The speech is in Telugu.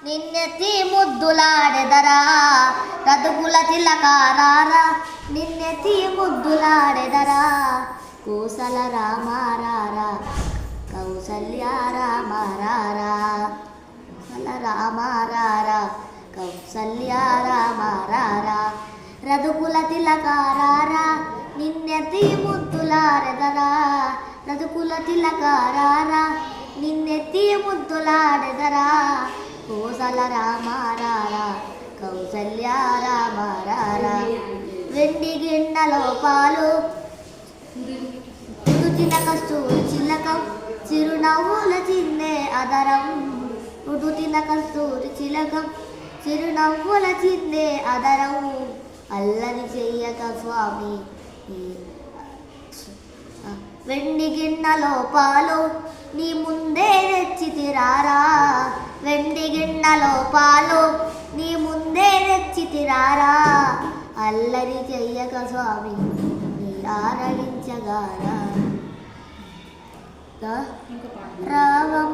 నిన్నెత్తి ముద్దులాడెదరా రతుకుల తిలకారారా నిన్నెత్తి ముద్దులాడెదరా కోసల రామారారా కౌసల్య రామారారా కోసల రామారారా కౌసల్య రామారారా రతుకుల తిలకారారా నిన్నెత్తి ముద్దులాడెదరా రతుకుల తిలకారారా నిన్నెత్తి ముద్దులాడెదరా కోసల రామారారా కౌసల్య రామారారా వెండి గిన్నెలో పాలు రుచిన కస్తూరి చిలకం చిరునవ్వుల చిన్నే అదరం రుచిన కస్తూరి చిలకం చిరునవ్వుల చిన్నే అదరం అల్లరి చెయ్యక స్వామి వెండి గిన్నెలో పాలు నీ ముందే తెచ్చితిరారా వెండి గిన్నెలో పాలు నీ ముందే తెచ్చితిరారా అల్లరి చెయ్యక స్వామి నీ ఆరగించగారా రాగం